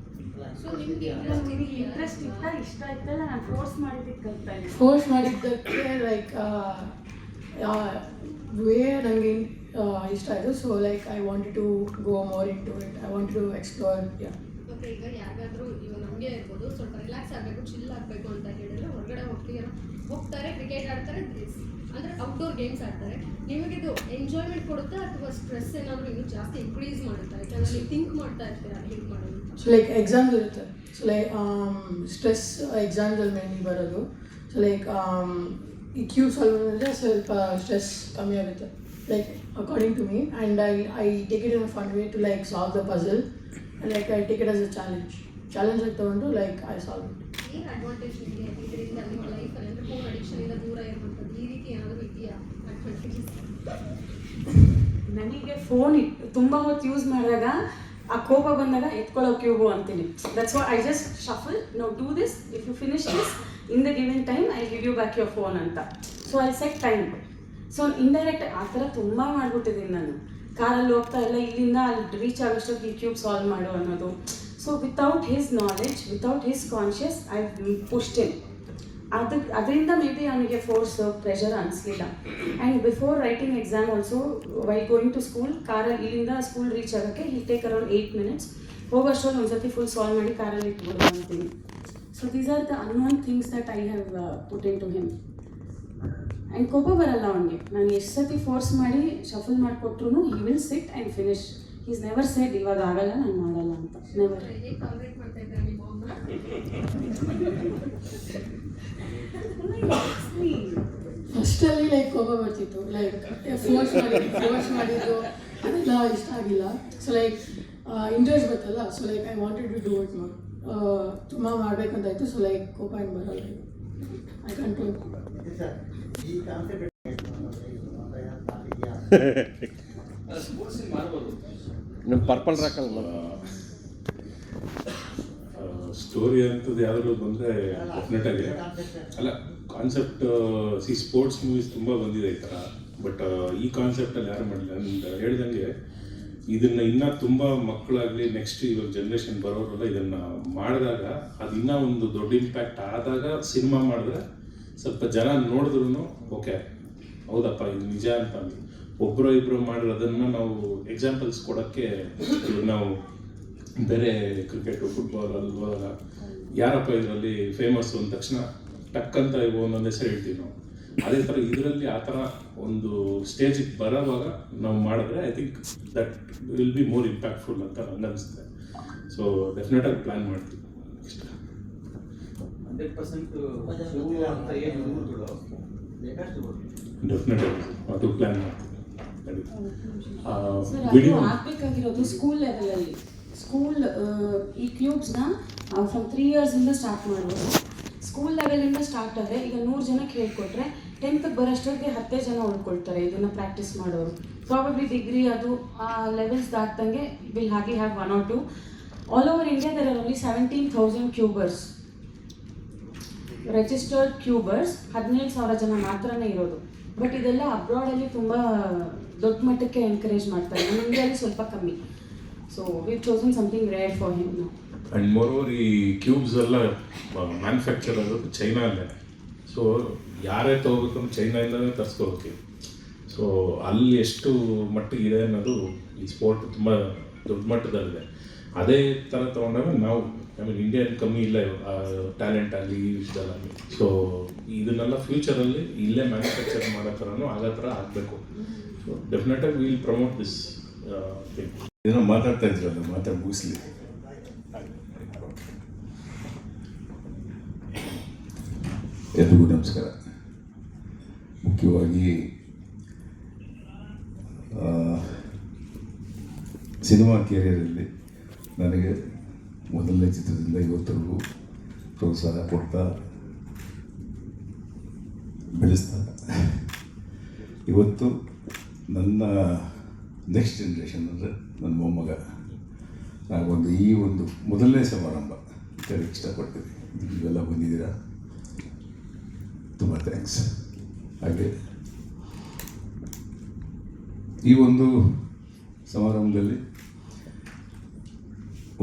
ಸೊ ನಿಮಗೆ ಇಂಟ್ರೆಸ್ಟ್ ಇಷ್ಟ ಇತ್ತಲ್ಲ, ನಾನು ಫೋರ್ಸ್ ಮಾಡಿದ್ದಕ್ಕೆ ಕಲಿತಾ ಇದ್ದೀನಿ. ಫೋರ್ಸ್ ಮಾಡಿದ್ದಕ್ಕೆ ಲೈಕ್ ವೇ ನನಗೆ ಇಷ್ಟ ಆಯಿತು. So like I wanted to go more into it. I want to explore. ಮತ್ತು ಈಗ ಯಾರಿಗಾದರೂ ಇವಾಗ ನಮಗೆ ಇರ್ಬೋದು, ಸ್ವಲ್ಪ ರಿಲ್ಯಾಕ್ಸ್ ಆಗಬೇಕು, ಚಿಲ್ ಆಗಬೇಕು ಅಂತ ಹೇಳಿದರೆ ಹೊರಗಡೆ ಹೋಗ್ತಾರೆ, ಕ್ರಿಕೆಟ್ ಆಡ್ತಾರೆ, ಅಂದರೆ ಔಟ್ಡೋರ್ ಗೇಮ್ಸ್ ಆಡ್ತಾರೆ. ನಿಮಗಿದು ಎಂಜಾಯ್ಮೆಂಟ್ ಕೊಡುತ್ತಾ ಅಥವಾ ಸ್ಟ್ರೆಸ್ ಏನಾದರೂ ಇನ್ನೂ ಜಾಸ್ತಿ ಇನ್ಕ್ರೀಸ್ ಮಾಡುತ್ತಾ? ಯಾಕಂದರೆ ನೀವು ಥಿಂಕ್ ಮಾಡ್ತಾ ಇರ್ತೀರಾ ಹೇಗೆ ಮಾಡೋದು. ಸೊ ಲೈಕ್ ಎಕ್ಸಾಮ್ಸ್ ಇರುತ್ತೆ. ಸೊ ಲೈಕ್ ಸ್ಟ್ರೆಸ್ ಎಕ್ಸಾಮ್ಸಲ್ಲಿ ಮೇನ್ಲಿ ಬರೋದು. ಸೊ ಲೈಕ್ ಈ ಕ್ಯೂ ಸಾಲ್ವ್ ಮಾಡಿದ್ರೆ ಸ್ವಲ್ಪ ಸ್ಟ್ರೆಸ್ ಕಮ್ಮಿ ಆಗುತ್ತೆ, like according to me. And I take it in a fun way to like solve the puzzle. And like I take it as a challenge. ಚಾಲೆಂಜಾಗಿ ತೊಗೊಂಡು like I solve it. ಏನು advantage ನಿಮಗೆ ಇದರಿಂದ ನಿಮ್ಮ ಲೈಫಲ್ಲಿ ಅಂದರೆ ಫೋನ್ ಅಡಿಕ್ಷನಿಂದ ದೂರ ಇರುವಂಥದ್ದು ಈ ರೀತಿ ಏನಾದರೂ ಇದೆಯಾ ಅಡ್ವಾಂಟೇಜಸ್? ನನಗೆ ಫೋನ್ ತುಂಬ ಹೊತ್ತು ಯೂಸ್ ಮಾಡಿದಾಗ ಆ ಕೋಪ ಬಂದಾಗ ಎತ್ಕೊಳ್ಳೋ ಕ್ಯೂಬು ಅಂತೀನಿ. That's what I just shuffle no do this, if you finish this in the given time I give you back your phone ಅಂತ. So I set time. So indirect ಆ ಥರ ತುಂಬ ಮಾಡ್ಬಿಟ್ಟಿದ್ದೀನಿ ನಾನು. ಕಾರಲ್ಲಿ ಹೋಗ್ತಾ ಎಲ್ಲ ಇಲ್ಲಿಂದ ಅಲ್ಲಿ ರೀಚ್ ಆಗೋಷ್ಟೊತ್ತು ಈ ಕ್ಯೂಬ್ ಸಾಲ್ವ್ ಮಾಡು ಅನ್ನೋದು. So without his knowledge, without his conscious I pushed him. ಅದರಿಂದ ಮೇ ಬಿ ಅವನಿಗೆ ಫೋರ್ಸ್ ಪ್ರೆಷರ್ ಅನಿಸ್ಲಿಲ್ಲ. And before writing exam also while going to school, ಕಾರಲ್ಲಿ ಇಲ್ಲಿಂದ ಸ್ಕೂಲ್ ರೀಚ್ ಆಗೋಕ್ಕೆ ಹಿ ಟೇಕ್ ಅರೌಂಡ್ 8 minutes. ಹೋಗೋಷ್ಟೊಂದು ಒಂದ್ಸತಿ ಫುಲ್ ಸಾಲ್ವ್ ಮಾಡಿ ಕಾರಲ್ಲಿ ಇಟ್ಬಿಡು ಅಂತೀನಿ. So these are the unknown things that I have put into him. And ಕೋಪ ಬರಲ್ಲ ಅವನಿಗೆ. ನಾನು ಎಷ್ಟು ಸತಿ ಫೋರ್ಸ್ ಮಾಡಿ ಶಫಲ್ ಮಾಡಿಕೊಟ್ರು he will sit and finish. Is never said ಇವಾಗ ಆಗಲ್ಲ ನಾನು ಮಾಡಲ್ಲ ಅಂತ. ನೆವರ್. ಹೇಗೆ ಟಾಲರೇಟ್ ಮಾಡ್ತಾ ಇದ್ದಾರೆ ನಿಮ್ಮ ಅಮ್ಮ? ಫಸ್ಟಲ್ಲಿ ಲೈಕ್ ಕೋಪ ಬರ್ತಿತ್ತು, ಲೈಕ್ ಫೋರ್ಸ್ ಮಾಡಿದ್ದು ಅದೆಲ್ಲ ಇಷ್ಟ ಆಗಿಲ್ಲ. ಸೊ ಲೈಕ್ ಇಂಟ್ರೆಸ್ಟ್ ಬರ್ತಲ್ಲ, so like I wanted to do it more. ತುಂಬ ಮಾಡಬೇಕಂತಾಯಿತು. ಸೊ ಲೈಕ್ ಕೋಪ ಏನು ಬರಲ್ಲ, ಐ ಕಂಟ್ರೋಲ್. ಸರ್, ಈ ಕಾನ್ಸೆಪ್ಟ್ ಸ್ಪೋರ್ಟ್ಸಿಗೆ ಮಾಡ್ಬೋದು. ನಿಮ್ಮ ಪರ್ಪಲ್ ರಾಕಲ್ ಸ್ಟೋರಿ ಅಂತದ್ದು ಯಾವ್ದಾದ್ರು ಬಂದರೆ ಡೆಫಿನೆಟಾಗಿ ಅಲ್ಲ ಕಾನ್ಸೆಪ್ಟ್ ಸ್ಪೋರ್ಟ್ಸ್ ಮೂವೀಸ್ ತುಂಬ ಬಂದಿದೆ ಈ ಥರ. ಬಟ್ ಈ ಕಾನ್ಸೆಪ್ಟಲ್ಲಿ ಯಾರು ಮಾಡಿಲ್ಲ. ನಾನು ಹೇಳ್ದಂಗೆ ಇದನ್ನು ಇನ್ನೂ ತುಂಬ ಮಕ್ಕಳಾಗಲಿ ನೆಕ್ಸ್ಟ್ ಇವಾಗ ಜನ್ರೇಷನ್ ಬರೋರೆಲ್ಲ ಇದನ್ನು ಮಾಡಿದಾಗ ಅದು ಇನ್ನೂ ಒಂದು ದೊಡ್ಡ ಇಂಪ್ಯಾಕ್ಟ್ ಆದಾಗ ಸಿನಿಮಾ ಮಾಡಿದ್ರೆ ಸ್ವಲ್ಪ ಜನ ನೋಡಿದ್ರು ಓಕೆ ಹೌದಪ್ಪ ಇದು ನಿಜ ಅಂತ ಅಂದು ಒಬ್ಬರು ಇಬ್ಬರು ಮಾಡಿರೋದನ್ನು ನಾವು ಎಕ್ಸಾಂಪಲ್ಸ್ ಕೊಡೋಕ್ಕೆ ನಾವು ಬೇರೆ ಕ್ರಿಕೆಟು ಫುಟ್ಬಾಲ್ ಅಲ್ವಾ ಯಾರಪ್ಪ ಇದರಲ್ಲಿ ಫೇಮಸ್ಸು ಅಂದ ತಕ್ಷಣ ಟಕ್ ಅಂತ ಒಂದೊಂದು ಹೆಸರು ಹೇಳ್ತೀವಿ ನಾವು. ಅದೇ ಥರ ಇದರಲ್ಲಿ ಆ ಥರ ಒಂದು ಸ್ಟೇಜಿಗೆ ಬರೋವಾಗ ನಾವು ಮಾಡಿದ್ರೆ I think that will be more impactful ಅಂತ ನಂಗೆ ಅನಿಸುತ್ತೆ. ಸೊ ಡೆಫಿನೆಟಾಗಿ ಪ್ಲ್ಯಾನ್ ಮಾಡ್ತೀವಿ. 100% ಅಂತ ಏನು ಹುಡುಗರು ಬೇಕಷ್ಟು ಸರ್ ಡೆಫಿನೆಟಾಗಿ ಅದು ಪ್ಲ್ಯಾನ್ ಮಾಡ್ತೀವಿ. ಅದು ವಿಡಿಯೋ ಆಗಬೇಕಾಗಿರೋದು ಸ್ಕೂಲ್ ಲೆವೆಲಲ್ಲಿ. ಸ್ಕೂಲ್ ಈ ಕ್ಯೂಬ್ಸ್ನ ಫ್ರಮ್ 3 yearsಯಿಂದ ಸ್ಟಾರ್ಟ್ ಮಾಡ್ಬೋದು. ಸ್ಕೂಲ್ ಲೆವೆಲಿಂದ ಸ್ಟಾರ್ಟ್ ಆದರೆ ಈಗ 100 ಜನಕ್ಕೆ ಹೇಳ್ಕೊಟ್ರೆ 10th ಬರೋಷ್ಟೊತ್ತಿಗೆ 10 ಜನ ಉಳ್ಕೊಳ್ತಾರೆ ಇದನ್ನು ಪ್ರಾಕ್ಟೀಸ್ ಮಾಡೋರು. ಪ್ರಾಬಬ್ಲಿ ಡಿಗ್ರಿ ಅದು ಆ ಲೆವೆಲ್ಸ್ ದಾಟ್ದಂಗೆ will have 1 or 2. All over India there are only 17,000 cubers, registered cubers 17,000 ಜನ ಮಾತ್ರನೇ ಇರೋದು. ಬಟ್ ಇದೆಲ್ಲ ಅಬ್ರಾಡಲ್ಲಿ ತುಂಬ ದೊಡ್ಡ ಮಟ್ಟಕ್ಕೆ ಎನ್ಕರೇಜ್ ಮಾಡ್ತಾರೆ. ನಮ್ಮ ಇಂಡಿಯಾದಲ್ಲಿ ಸ್ವಲ್ಪ ಕಮ್ಮಿ. So we chosen something rare for him ನಾವು. ಆ್ಯಂಡ್ ಮೋರೋವರ್ ಈ ಕ್ಯೂಬ್ಸ್ ಎಲ್ಲ ಮ್ಯಾನುಫ್ಯಾಕ್ಚರ್ ಆಗೋದು ಚೈನಲ್ಲೇ. ಸೊ ಯಾರೇ ತೊಗೋಬೇಕಂದ್ರೆ ಚೈನಾಯಿಂದಲೇ ತರಿಸ್ಕೋಬೇಕು. ಸೊ ಅಲ್ಲಿ ಎಷ್ಟು ಮಟ್ಟಿಗಿದೆ ಅನ್ನೋದು ಈ ಸ್ಪೋರ್ಟ್ ತುಂಬ ದೊಡ್ಡ ಮಟ್ಟದಲ್ಲಿದೆ. ಅದೇ ಥರ ತೊಗೊಂಡಾಗ ನಾವು ಐ ಮೀನ್ ಇಂಡಿಯನ್ ಕಮ್ಮಿ ಇಲ್ಲ ಟ್ಯಾಲೆಂಟ್ ಆಗಲಿ ಈ ವಿಷಯದಲ್ಲಿ. ಸೊ ಇದನ್ನೆಲ್ಲ ಫ್ಯೂಚರಲ್ಲಿ ಇಲ್ಲೇ ಮ್ಯಾನುಫ್ಯಾಕ್ಚರ್ ಮಾಡೋ ಥರನೂ ಆಗೋ ಥರ ಆಗಬೇಕು. ಸೊ ಡೆಫಿನೆಟಾಗಿ ವಿಲ್ ಪ್ರಮೋಟ್ ದಿಸ್ ಥಿಂಗ್. ಏನೋ ಮಾತಾಡ್ತಾ ಇದ್ರಲ್ಲ, ಮಾತಾಡಿ ಮುಗಿಸ್ಲಿ. ಎಲ್ರಿಗೂ ನಮಸ್ಕಾರ. ಮುಖ್ಯವಾಗಿ ಸಿನಿಮಾ ಕೆರಿಯರಲ್ಲಿ ನನಗೆ ಮೊದಲನೇ ಚಿತ್ರದಿಂದ ಇವತ್ತರೆಗೂ ಪ್ರೋತ್ಸಾಹ ಕೊಡ್ತಾ ಬೆಳೆಸ್ತಾ ಇವತ್ತು ನನ್ನ ನೆಕ್ಸ್ಟ್ ಜನ್ರೇಷನ್ ಅಂದರೆ ನನ್ನ ಮೊಮ್ಮಗ ನಾವೊಂದು ಈ ಒಂದು ಮೊದಲನೇ ಸಮಾರಂಭ ಹೇಳಕ್ಕೆ ಇಷ್ಟಪಡ್ತೀನಿ. ನೀವೆಲ್ಲ ಬಂದಿದ್ದೀರಾ, ತುಂಬ ಥ್ಯಾಂಕ್ಸ್. ಹಾಗೆ ಈ ಒಂದು ಸಮಾರಂಭದಲ್ಲಿ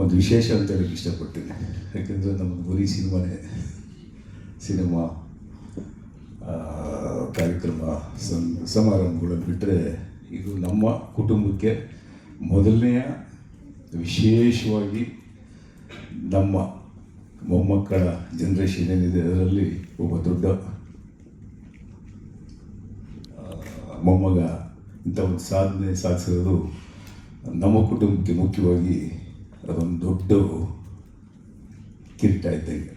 ಒಂದು ವಿಶೇಷ ಅಂತ ಹೇಳಕ್ಕೆ ಇಷ್ಟಪಡ್ತೀನಿ. ಯಾಕೆಂದರೆ ನಮ್ಮ ಬರೀ ಸಿನಿಮಾ ಕಾರ್ಯಕ್ರಮ ಸಮಾರಂಭಗಳನ್ನು ಬಿಟ್ಟರೆ ಇದು ನಮ್ಮ ಕುಟುಂಬಕ್ಕೆ ಮೊದಲನೆಯ ವಿಶೇಷವಾಗಿ ನಮ್ಮ ಮೊಮ್ಮಕ್ಕಳ ಜನ್ರೇಷನ್ ಏನಿದೆ ಅದರಲ್ಲಿ ಒಬ್ಬ ದೊಡ್ಡ ಮೊಮ್ಮಗ ಇಂಥ ಒಂದು ಸಾಧನೆ ಸಾಧಿಸಿರೋದು ನಮ್ಮ ಕುಟುಂಬಕ್ಕೆ ಮುಖ್ಯವಾಗಿ ಅದೊಂದು ದೊಡ್ಡ ಕಿರೀಟ ಇದ್ದಂಗೆ.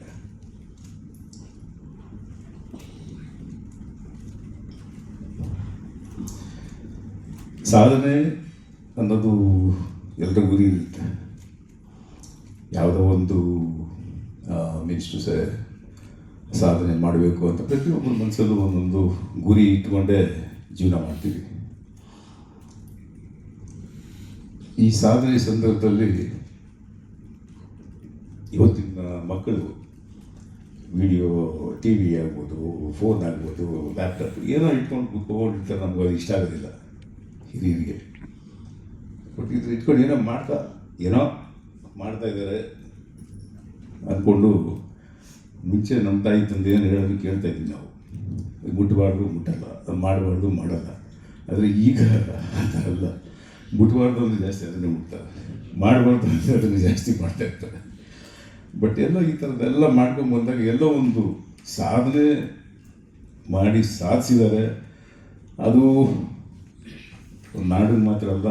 ಸಾಧನೆ ಅನ್ನೋದು ಎಲ್ಲರ ಗುರಿ ಇರುತ್ತೆ. ಯಾವುದೋ ಒಂದು ಮೀನ್ಸ್ ಸಾಧನೆ ಮಾಡಬೇಕು ಅಂತ ಪ್ರತಿಯೊಬ್ಬರ ಮನಸ್ಸಲ್ಲೂ ಒಂದೊಂದು ಗುರಿ ಇಟ್ಕೊಂಡೇ ಜೀವನ ಮಾಡ್ತೀವಿ. ಈ ಸಾಧನೆ ಸಂದರ್ಭದಲ್ಲಿ ಇವತ್ತಿನ ಮಕ್ಕಳು ವಿಡಿಯೋ, ಟಿ ವಿ ಆಗ್ಬೋದು, ಫೋನ್ ಆಗ್ಬೋದು, ಲ್ಯಾಪ್ಟಾಪ್ ಏನೋ ಇಟ್ಕೊಂಡು ಕುತ್ಕೊಂಡಿರ್ತಾರೆ. ನಮ್ಗೆ ಅದು ಇಷ್ಟ ಆಗೋದಿಲ್ಲ ಹಿರಿಯರಿಗೆ. ಬಟ್ ಇದು ಇಟ್ಕೊಂಡು ಏನೋ ಮಾಡ್ತಾ ಇದ್ದಾರೆ ಅಂದ್ಕೊಂಡು ಮುಂಚೆ ನಮ್ಮ ತಾಯಿ ತಂದೆ ಏನು ಹೇಳೋದು ಕೇಳ್ತಾ ಇದ್ವಿ ನಾವು. ಮುಟ್ಟಬಾರ್ದು, ಮುಟ್ಟಲ್ಲ, ಮಾಡಬಾರ್ದು, ಮಾಡಲ್ಲ. ಆದರೆ ಈಗ ಆ ಥರ ಅಲ್ಲ. ಮುಟ್ಟಬಾರ್ದು ಅಂದರೆ ಜಾಸ್ತಿ ಅದನ್ನೇ ಮುಟ್ತಾರೆ, ಮಾಡಬಾರ್ದು ಅಂದರೆ ಅದನ್ನು ಜಾಸ್ತಿ ಮಾಡ್ತಾ ಇರ್ತಾರೆ. ಬಟ್ ಎಲ್ಲ ಈ ಥರದ್ದೆಲ್ಲ ಮಾಡ್ಕೊಂಡು ಬಂದಾಗ ಎಲ್ಲೋ ಒಂದು ಸಾಧನೆ ಮಾಡಿ ಸಾಧಿಸಿದ್ದಾರೆ. ಅದು ನಾಡಿಗೆ ಮಾತ್ರ ಅಲ್ಲ,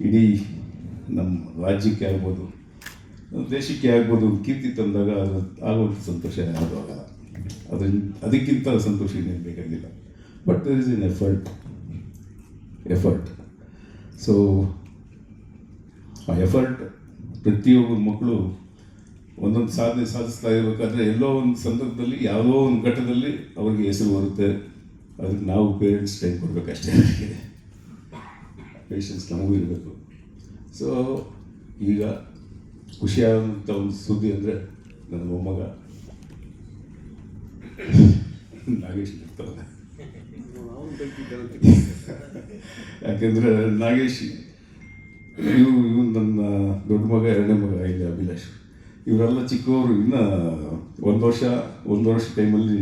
ಇಡೀ ನಮ್ಮ ರಾಜ್ಯಕ್ಕೆ ಆಗ್ಬೋದು, ದೇಶಕ್ಕೆ ಆಗ್ಬೋದು, ಒಂದು ಕೀರ್ತಿ ತಂದಾಗ ಅದು ಆಗುವಂಥ ಸಂತೋಷ ಯಾವುದು ಆಗಲ್ಲ. ಅದಕ್ಕಿಂತ ಸಂತೋಷ ಇನ್ನೇನು ಬೇಕಾಗಿಲ್ಲ. But there is an effort. So ಆ ಎಫರ್ಟ್ ಪ್ರತಿಯೊಬ್ಬರು ಮಕ್ಕಳು ಒಂದೊಂದು ಸಾಧನೆ ಸಾಧಿಸ್ತಾ ಇರಬೇಕಾದ್ರೆ ಎಲ್ಲೋ ಒಂದು ಸಂದರ್ಭದಲ್ಲಿ ಯಾವುದೋ ಒಂದು ಘಟ್ಟದಲ್ಲಿ ಅವ್ರಿಗೆ ಹೆಸರು ಬರುತ್ತೆ. ಅದಕ್ಕೆ ನಾವು ಪೇರೆಂಟ್ಸ್ ಟೈಮ್ ಕೊಡಬೇಕಷ್ಟೇ. ಪೇಷನ್ಸ್ ನಮಗೂ ಇರಬೇಕು. ಸೊ ಈಗ ಖುಷಿಯಾದಂಥ ಒಂದು ಸುದ್ದಿ ಅಂದರೆ ನನ್ನ ಮೊಮ್ಮಗ ನಾಗೇಶ್ ಇರ್ತಾರಲ್ಲ. ಯಾಕೆಂದರೆ ನಾಗೇಶ್ ಇವು ನನ್ನ ದೊಡ್ಡ ಮಗ, ಎರಡನೇ ಮಗ ಇಲ್ಲಿ ಅಭಿಲಾಷ್, ಇವರೆಲ್ಲ ಚಿಕ್ಕವರು. ಇನ್ನು ಒಂದು ವರ್ಷ ಟೈಮಲ್ಲಿ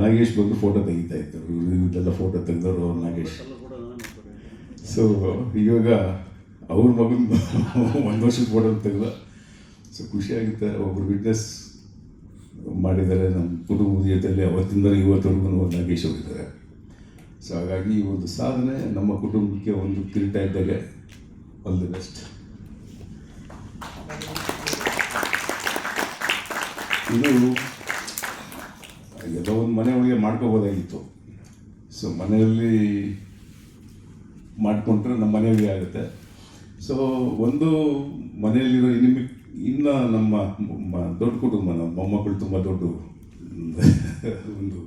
ನಾಗೇಶ್ ಬಂದು ಫೋಟೋ ತೆಗಿತಾ ಇದ್ದರು. ಇವರೆಲ್ಲ ಫೋಟೋ ತೆಗೆದವರು ನಾಗೇಶ್. ಸೊ ಇವಾಗ ಅವ್ರ ಮಗನ 1 ವರ್ಷದ ಫೋಟೋ ತೆಗೆದ. ಸೊ ಖುಷಿಯಾಗುತ್ತೆ. ಒಬ್ಬರು ವಿಟ್ನೆಸ್ ಮಾಡಿದ್ದಾರೆ ನಮ್ಮ ಕುಟುಂಬದ ಜೊತೆಯಲ್ಲಿ ಅವತ್ತಿಂದ ಇವತ್ತವರೆಗೂ ನಾಗೇಶ್ ಹೋಗಿದ್ದಾರೆ. ಸೊ ಹಾಗಾಗಿ ಈ ಒಂದು ಸಾಧನೆ ನಮ್ಮ ಕುಟುಂಬಕ್ಕೆ ಒಂದು ಕಿರೀಟ ಇದ್ದಾಗೆ. All the best. ಇದು ಎಲ್ಲೋ ಒಂದು ಮನೆ ಒಳಗೆ ಮಾಡ್ಕೋಬೋದಾಗಿತ್ತು. ಸೊ ಮನೆಯಲ್ಲಿ ಮಾಡಿಕೊಂಡ್ರೆ ನಮ್ಮ ಮನೆಯಲ್ಲಿ ಆಗುತ್ತೆ. ಸೊ ಒಂದು ಮನೆಯಲ್ಲಿರೋ ಇನ್ನು ನಮ್ಮ ದೊಡ್ಡ ಕುಟುಂಬ, ನಮ್ಮ ಮೊಮ್ಮಕ್ಕಳು ತುಂಬ ಒಂದು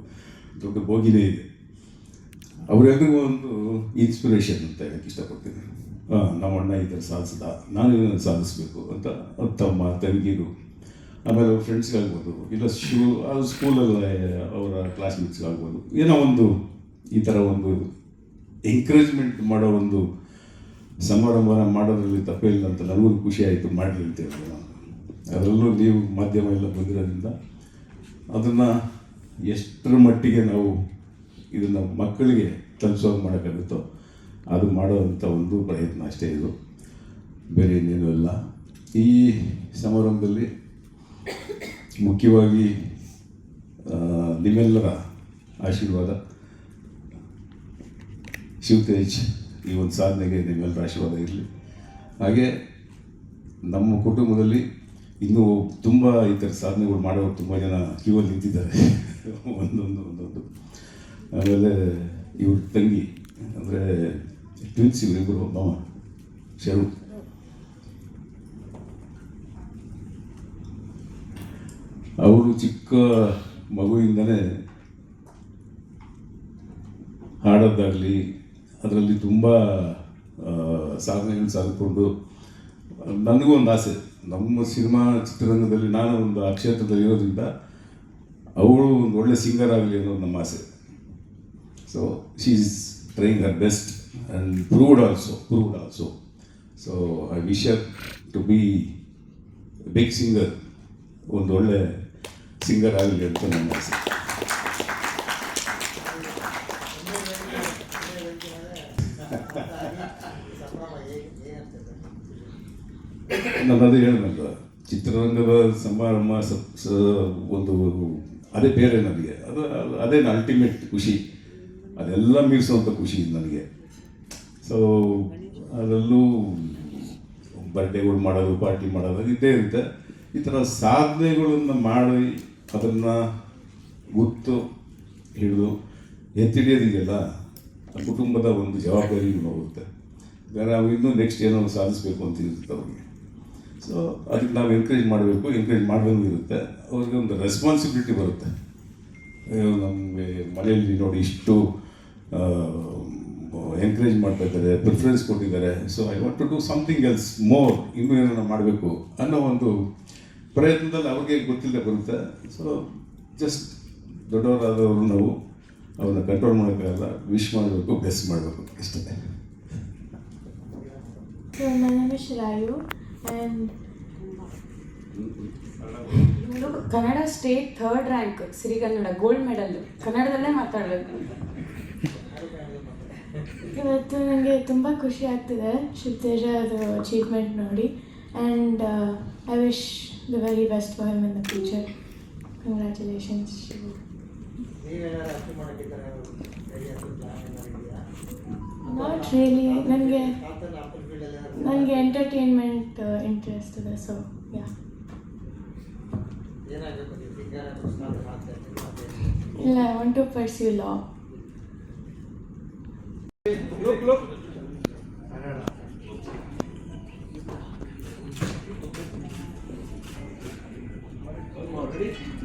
ದೊಡ್ಡ ಬೋಗಿನೇ ಇದೆ. ಅವರೆಲ್ಲರಿಗೂ ಒಂದು ಇನ್ಸ್ಪಿರೇಷನ್ ಅಂತ ಹೇಳಕ್ಕೆ ಇಷ್ಟಪಡ್ತೀನಿ. ನಮ್ಮ ಅಣ್ಣ ಈ ಥರ ಸಾಧಿಸ್ದ, ನಾನು ಇದನ್ನು ಸಾಧಿಸ್ಬೇಕು ಅಂತ ತಮ್ಮ ತಂಗಿರು, ಆಮೇಲೆ ಅವ್ರ ಫ್ರೆಂಡ್ಸ್ಗಾಗ್ಬೋದು, ಇಲ್ಲ ಸ್ಕೂಲಲ್ಲಿ ಅವರ ಕ್ಲಾಸ್ಮೇಟ್ಸ್ಗಾಗ್ಬೋದು, ಏನೋ ಒಂದು ಈ ಥರ ಒಂದು ಎಂಕರೇಜ್ಮೆಂಟ್ ಮಾಡೋ ಒಂದು ಸಮಾರಂಭನ ಮಾಡೋದ್ರಲ್ಲಿ ತಪ್ಪೇನಿಲ್ಲ ಅಂತ ನನಗೂ ಖುಷಿ ಆಯಿತು. ಮಾಡಲಿ ಅಂತ ಹೇಳಿ ನಾನು ಅದರಲ್ಲೂ ನೀವು ಮಾಧ್ಯಮ ಎಲ್ಲ ಬಂದಿರೋದ್ರಿಂದ ಅದನ್ನು ಎಷ್ಟರ ಮಟ್ಟಿಗೆ ನಾವು ಇದನ್ನು ಮಕ್ಕಳಿಗೆ ತಲುಪಿಸೋದು ಮಾಡೋಕ್ಕಾಗುತ್ತೋ ಅದು ಮಾಡೋವಂಥ ಒಂದು ಪ್ರಯತ್ನ ಅಷ್ಟೇ. ಇದು ಬೇರೆ ಇನ್ನೇನೂ ಇಲ್ಲ. ಈ ಸಮಾರಂಭದಲ್ಲಿ ಮುಖ್ಯವಾಗಿ ನಿಮ್ಮೆಲ್ಲರ ಆಶೀರ್ವಾದ, ಶಿವತೇಜ್ ಈ ಒಂದು ಸಾಧನೆಗೆ ನಿಮ್ಮೆಲ್ಲರ ಆಶೀರ್ವಾದ ಇರಲಿ. ಹಾಗೆ ನಮ್ಮ ಕುಟುಂಬದಲ್ಲಿ ಇನ್ನೂ ತುಂಬ ಈ ಥರ ಸಾಧನೆಗಳು ಮಾಡೋರು ತುಂಬ ಜನ ಕ್ಯೂವಲ್ಲಿ ನಿಂತಿದ್ದಾರೆ. ಒಂದೊಂದು ಆಮೇಲೆ ಇವ್ರ ತಂಗಿ ಅಂದರೆ ಟ್ವಿನ್ಸ್, ಇವರಿಬ್ಬರು ಮಾವ ಶರು. ಅವರು ಚಿಕ್ಕ ಮಗುವಿಂದನೇ ಹಾಡೋದಾಗಲಿ ಅದರಲ್ಲಿ ತುಂಬ ಸಾಧನೆಗಳು ಸಾಧಿಕೊಂಡು, ನನಗೂ ಒಂದು ಆಸೆ, ನಮ್ಮ ಸಿನಿಮಾ ಚಿತ್ರರಂಗದಲ್ಲಿ ನಾನು ಒಂದು ಆ ಕ್ಷೇತ್ರದಲ್ಲಿ ಇರೋದ್ರಿಂದ ಅವಳು ಒಂದು ಒಳ್ಳೆ ಸಿಂಗರ್ ಆಗಲಿ ಅನ್ನೋದು ನಮ್ಮ ಆಸೆ. So she is trying her best and proved also. So I wish her to be big singer, ಒಂದು ಒಳ್ಳೆ ಸಿಂಗರ್ ಆಗಲಿ ಅಂತ ನನ್ನ ಆಸೆ. ನಾನು ಅದು ಹೇಳಿದ್ನಲ್ಲ, ಚಿತ್ರರಂಗದ ಸಮಾರಂಭ ಒಂದು ಅದೇ ಬೇರೆ ನನಗೆ. ಅದೇ ಅಲ್ಟಿಮೇಟ್ ಖುಷಿ, ಅದೆಲ್ಲ ಮೀರಿಸುವಂಥ ಖುಷಿ ನನಗೆ. ಸೊ ಅದರಲ್ಲೂ ಬರ್ಡೇಗಳು ಮಾಡೋದು, ಪಾರ್ಟಿ ಮಾಡೋದು ಇದ್ದೇ ಇರುತ್ತೆ. ಈ ಥರ ಸಾಧನೆಗಳನ್ನು ಮಾಡಿ ಅದನ್ನು ಗುರ್ತು ಹಿಡಿದು ಎತ್ತಿಡಿಯೋದಿದೆಯಲ್ಲ, ಕುಟುಂಬದ ಒಂದು ಜವಾಬ್ದಾರಿ ಹೋಗುತ್ತೆ. ನಾವು ಇನ್ನೂ ನೆಕ್ಸ್ಟ್ ಏನೋ ಸಾಧಿಸಬೇಕು ಅಂತ ಇರುತ್ತೆ ಅವ್ರಿಗೆ. ಸೊ ಅದಕ್ಕೆ ನಾವು ಎಂಕರೇಜ್ ಮಾಡಬೇಕು ಇರುತ್ತೆ. ಅವ್ರಿಗೆ ಒಂದು ರೆಸ್ಪಾನ್ಸಿಬಿಲಿಟಿ ಬರುತ್ತೆ. ನಮಗೆ ಮನೆಯಲ್ಲಿ ನೋಡಿ ಇಷ್ಟು ಎಂಕರೇಜ್ ಮಾಡ್ತಾ ಇದ್ದಾರೆ, ಪ್ರಿಫರೆನ್ಸ್ ಕೊಟ್ಟಿದ್ದಾರೆ. So I want to do something else more, ಇನ್ನೂ ಏನೋ ಮಾಡಬೇಕು ಅನ್ನೋ ಒಂದು ಪ್ರಯತ್ನದಲ್ಲಿ ಅವ್ರಿಗೆ ಗೊತ್ತಿಲ್ಲದೆ ಬರುತ್ತೆ. ಸೊ ಜಸ್ಟ್ ದೊಡ್ಡವರಾದವರು ನಾವು ಅವ್ರನ್ನ ಕಂಟ್ರೋಲ್ ಮಾಡೋಕ್ಕಾಗಲ್ಲ, ವಿಶ್ ಮಾಡಬೇಕು, ಬ್ಲೆಸ್ ಮಾಡಬೇಕು ಇಷ್ಟೇ. So my name is Shirayu and Kannada state 3rd rank Sirigannada gold medal, ಕನ್ನಡದಲ್ಲೇ ಮಾತಾಡಬೇಕು. ಇವತ್ತು ನನಗೆ ತುಂಬ ಖುಷಿ ಆಗ್ತಿದೆ ಶಿವತೇಜ ಅದು ಅಚೀವ್ಮೆಂಟ್ ನೋಡಿ. And I wish the very best for him in the future. Congratulations Shivu. ನೀವೇನಾದ್ರು ಅಚೀವ್ ಮಾಡೋಕ್ಕಿದ್ದಾರೆ ರೆಡಿ ಅಂತ ಪ್ಲಾನ್ ಏನಾದ್ರು ಇದೆಯಾ? Not really. ನನಗೆ ಆ ಥರ ಆಪಲ್ ಫೀಲ್ಡಲ್ಲಿ ನನಗೆ ಎಂಟರ್ಟೈನ್ಮೆಂಟ್ ಇಂಟ್ರೆಸ್ಟ್ ಇದೆ. ಸೊ ಯಾ, ಏನಾಗಬೇಕು ನೀವು ಫಿಗರ್ ಅಕಸ್ಮಾತ್ ಮಾಡ್ತಾ ಇರ್ತೀವಿ? ಇಲ್ಲ, I want to pursue law. Ready?